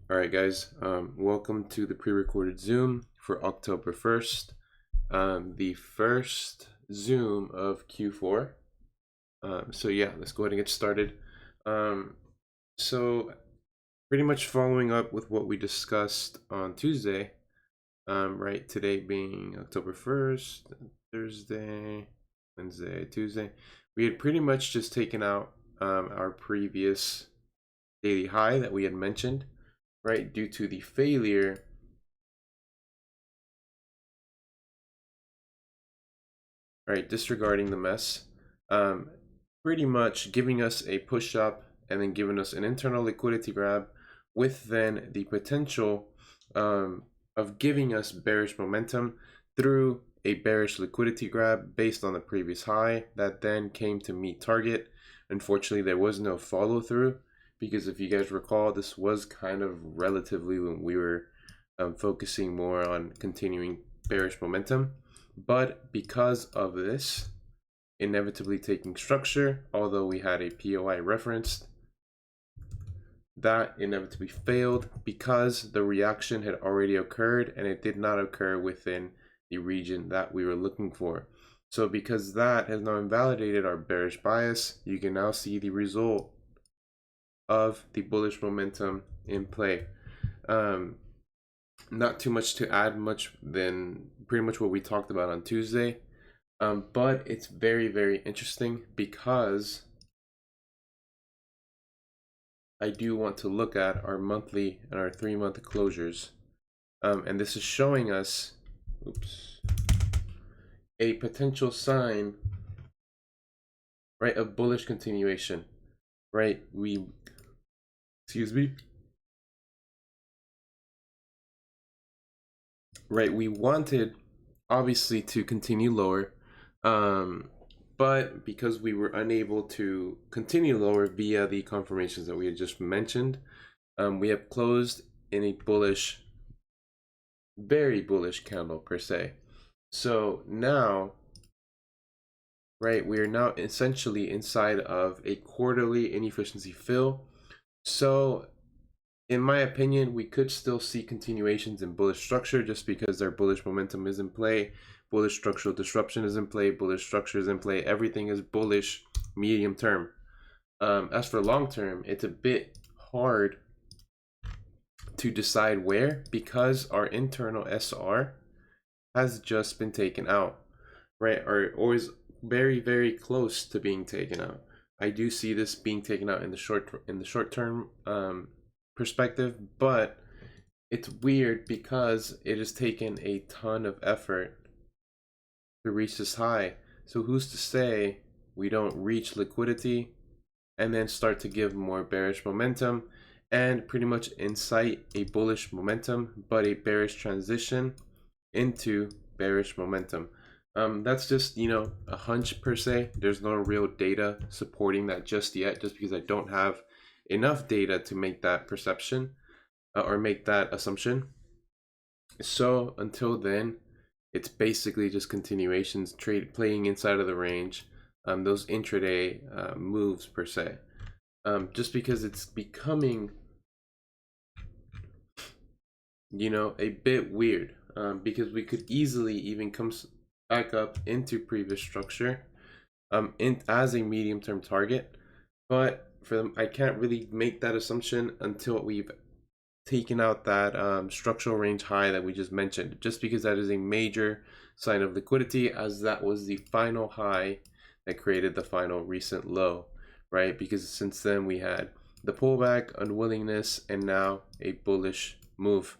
All right, guys, welcome to the pre-recorded Zoom for October 1st, the first Zoom of Q4. So yeah, let's go ahead and get started. So pretty much following up with what we discussed on Tuesday, right, today being October 1st, Thursday, Wednesday, Tuesday, we had pretty much just taken out our previous daily high that we had mentioned, right, due to the failure disregarding the mess, pretty much giving us a push up and then giving us an internal liquidity grab with then the potential of giving us bearish momentum through a bearish liquidity grab based on the previous high that then came to meet target. Unfortunately, there was no follow through, because if you guys recall, this was kind of relatively when we were focusing more on continuing bearish momentum. But because of this inevitably taking structure, although we had a POI referenced, that inevitably failed because the reaction had already occurred and it did not occur within the region that we were looking for. So because that has now invalidated our bearish bias, you can now see the result of the bullish momentum in play. Not too much to add much than pretty much what we talked about on Tuesday. But it's very, very interesting because I do want to look at our monthly and our 3-month closures. And this is showing us, a potential sign, right, of bullish continuation, right? Right, we wanted obviously to continue lower, but because we were unable to continue lower via the confirmations that we had just mentioned, we have closed in a bullish, very bullish candle per se. So now, right, we are now essentially inside of a quarterly inefficiency fill. So in my opinion, we could still see continuations in bullish structure just because their bullish momentum is in play. Bullish structural disruption is in play. Bullish structure is in play. Everything is bullish medium term. As for long term, it's a bit hard to decide where, because our internal SR has just been taken out, right? Or is very, very close to being taken out. I do see this being taken out in the short term perspective, but it's weird because it has taken a ton of effort to reach this high. So who's to say we don't reach liquidity and then start to give more bearish momentum and pretty much incite a bullish momentum but a bearish transition into bearish momentum. That's just, a hunch per se. There's no real data supporting that just yet, just because I don't have enough data to make that perception or make that assumption. So until then, it's basically just continuations, playing inside of the range, those intraday moves per se. Just because it's becoming, a bit weird, because we could easily even come back up into previous structure as a medium-term target, but for them, I can't really make that assumption until we've taken out that structural range high that we just mentioned, just because that is a major sign of liquidity, as that was the final high that created the final recent low, right? Because since then we had the pullback, unwillingness, and now a bullish move.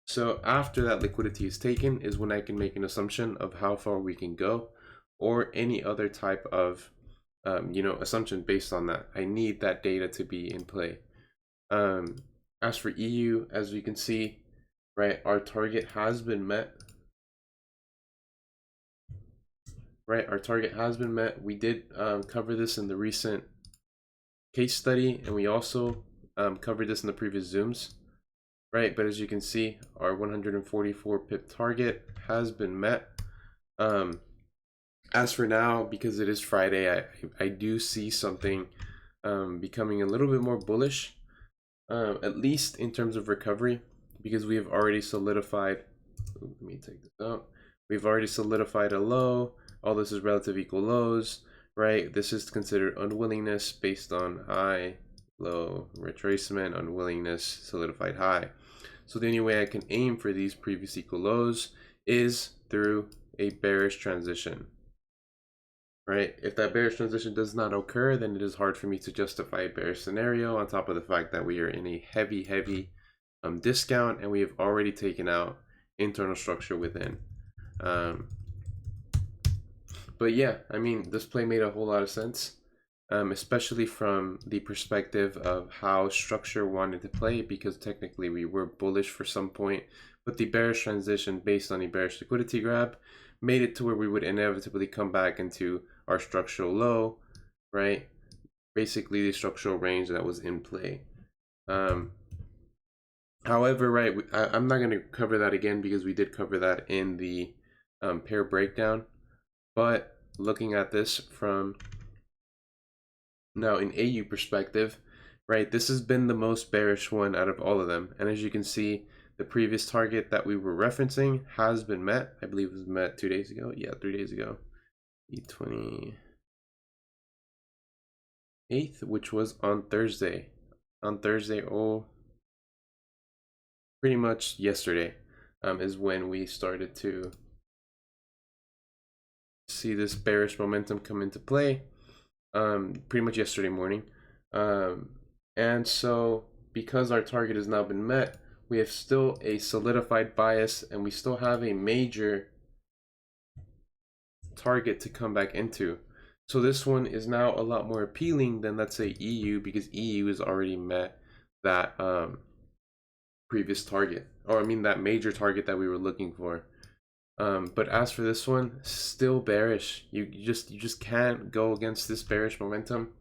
So after that liquidity is taken is when I can make an assumption of how far we can go, or any other type of assumption based on that. I need that data to be in play. As for EU, as we can see, right, our target has been met. Right, our target has been met. We did cover this in the recent case study, and we also covered this in the previous Zooms. Right, but as you can see, our 144 pip target has been met. As for now, because it is Friday, I do see something becoming a little bit more bullish. at least in terms of recovery, because we have already solidified. Let me take this out. We've already solidified a low. All this is relative equal lows, right? This is considered unwillingness based on high, low, retracement, unwillingness, solidified high. So the only way I can aim for these previous equal lows is through a bearish transition, right? If that bearish transition does not occur, then it is hard for me to justify a bearish scenario, on top of the fact that we are in a heavy discount and we have already taken out internal structure within. But yeah, I mean, this play made a whole lot of sense, especially from the perspective of how structure wanted to play, because technically we were bullish for some point, but the bearish transition based on the bearish liquidity grab made it to where we would inevitably come back into our structural low, right? Basically the structural range that was in play. However, right, I'm not going to cover that again because we did cover that in the pair breakdown. But looking at this from now an AU perspective, right, this has been the most bearish one out of all of them. And as you can see, the previous target that we were referencing has been met. I believe it was met 2 days ago. Yeah, 3 days ago. The 28th, which was on Thursday. On Thursday, pretty much yesterday is when we started to see this bearish momentum come into play, pretty much yesterday morning. And so because our target has now been met, we have still a solidified bias and we still have a major target to come back into. So this one is now a lot more appealing than, let's say, EU, because EU has already met that previous target, or I mean that major target that we were looking for. But as for this one, still bearish. You just can't go against this bearish momentum.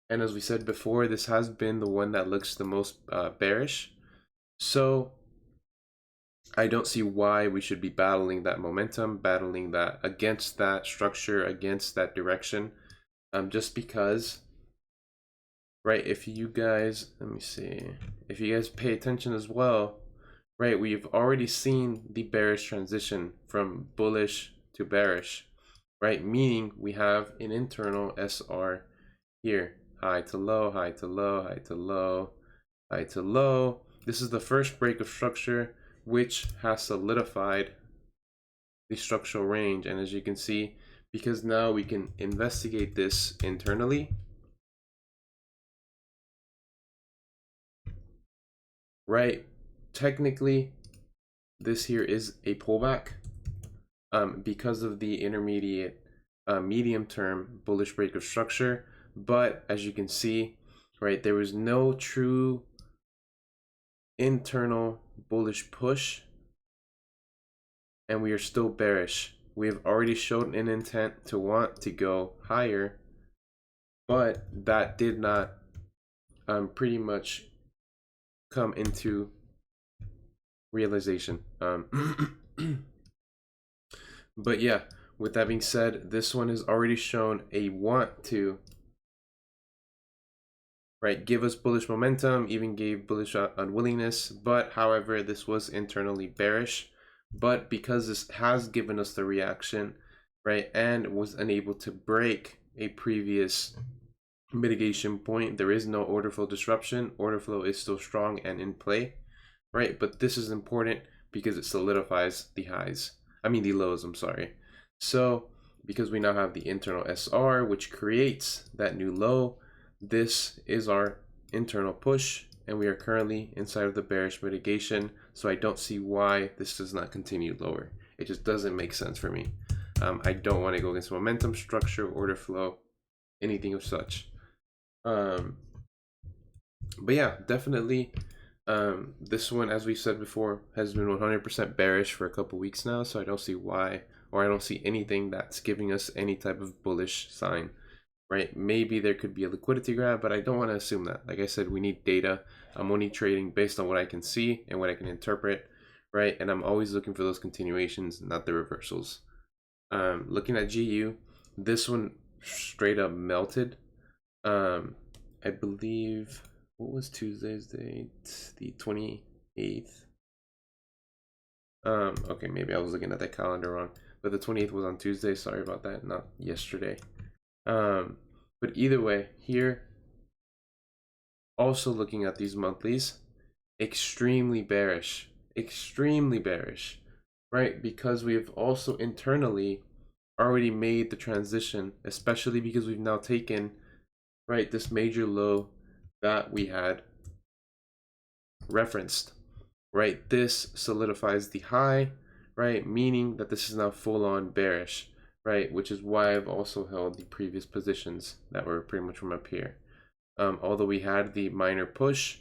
And as we said before, this has been the one that looks the most bearish. So I don't see why we should be battling that momentum, battling that against that structure, against that direction. Just because, right, if you guys, let me see, if you guys pay attention as well, right, we've already seen the bearish transition from bullish to bearish, right? Meaning we have an internal SR here, high to low, high to low, high to low, high to low. This is the first break of structure, which has solidified the structural range. And as you can see, because now we can investigate this internally, right? Technically, this here is a pullback because of the intermediate medium term bullish break of structure. But as you can see, right, there was no true internal bullish push and we are still bearish. We have already shown an intent to want to go higher, but that did not pretty much come into realization. But yeah, with that being said, this one has already shown a want to, right, give us bullish momentum, even gave bullish unwillingness. But however, this was internally bearish. But because this has given us the reaction, right, and was unable to break a previous mitigation point, there is no order flow disruption. Order flow is still strong and in play, right? But this is important because it solidifies the highs. I mean the lows, I'm sorry. So because we now have the internal SR, which creates that new low, this is our internal push, and we are currently inside of the bearish mitigation. So I don't see why this does not continue lower. It just doesn't make sense for me. I don't want to go against momentum, structure, order flow, anything of such. But yeah, definitely this one, as we said before, has been 100% bearish for a couple weeks now, so I don't see why, or I don't see anything that's giving us any type of bullish sign, right? Maybe there could be a liquidity grab, but I don't want to assume that. Like I said, we need data. I'm only trading based on what I can see and what I can interpret, right? And I'm always looking for those continuations, not the reversals. Looking at GU, this one straight up melted. I believe what was Tuesday's date? The 28th. Okay, maybe I was looking at the calendar wrong, but the 28th was on Tuesday. Sorry about that, not yesterday. But either way, here, also looking at these monthlies, extremely bearish, right? Because we've also internally already made the transition, especially because we've now taken, right, this major low that we had referenced, right? This solidifies the high, right? Meaning that this is now full on bearish, right? Which is why I've also held the previous positions that were pretty much from up here. Although we had the minor push,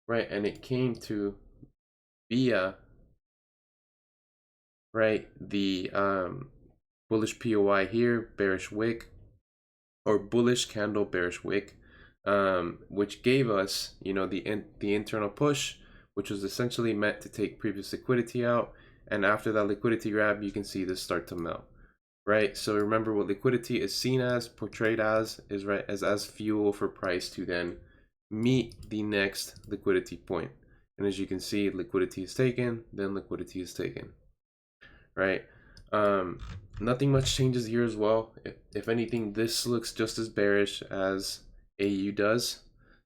right? And it came to via, right, the bullish POI here, bearish wick, or bullish candle, bearish wick, which gave us, you know, the internal push, which was essentially meant to take previous liquidity out. And after that liquidity grab, you can see this start to melt, right? So remember what liquidity is seen as, portrayed as, is right as fuel for price to then meet the next liquidity point. And as you can see, liquidity is taken, then liquidity is taken, right? Nothing much changes here as well. If anything, this looks just as bearish as AU does.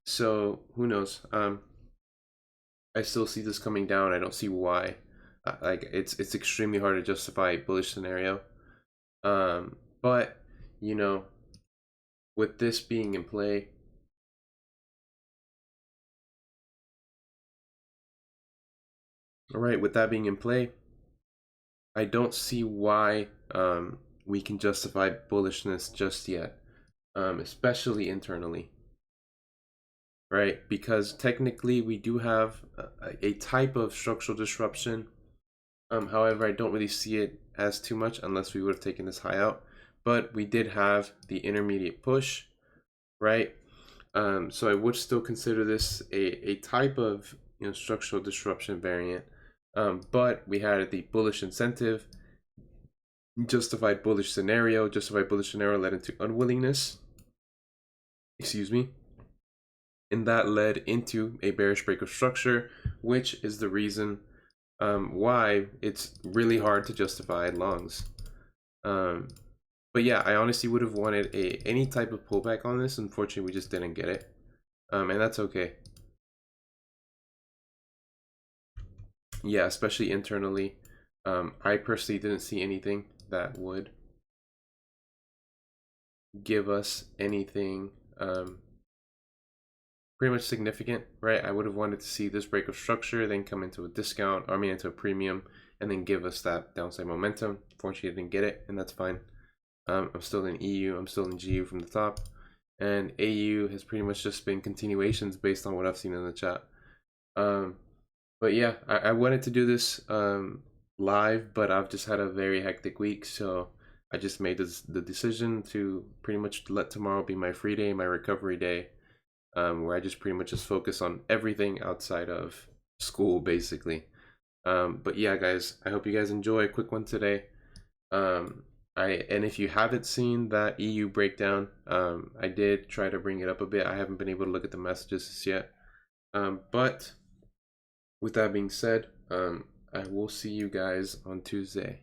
So who knows? I still see this coming down. I don't see why. Like it's extremely hard to justify a bullish scenario. But you know, with this being in play, all right, with that being in play, I don't see why we can justify bullishness just yet, especially internally, right? Because technically we do have a type of structural disruption. However, I don't really see it as too much unless we would have taken this high out. But we did have the intermediate push, right? So I would still consider this a type of, you know, structural disruption variant. But we had the bullish incentive, justified bullish scenario led into unwillingness, excuse me, and that led into a bearish break of structure, which is the reason why it's really hard to justify longs. But yeah, I honestly would have wanted any type of pullback on this. Unfortunately, we just didn't get it, and that's okay. Yeah, especially internally. I personally didn't see anything that would give us anything pretty much significant, right? I would have wanted to see this break of structure, then come into a discount, or I mean into a premium, and then give us that downside momentum. Fortunately, I didn't get it, and that's fine. I'm still in EU, I'm still in GU from the top, and AU has pretty much just been continuations based on what I've seen in the chat. But yeah, I wanted to do this live, but I've just had a very hectic week, so I just made the decision to pretty much let tomorrow be my free day, my recovery day, where I just pretty much just focus on everything outside of school, basically. But yeah, guys, I hope you guys enjoy a quick one today. And if you haven't seen that EU breakdown, I did try to bring it up a bit. I haven't been able to look at the messages yet. But with that being said, I will see you guys on Tuesday.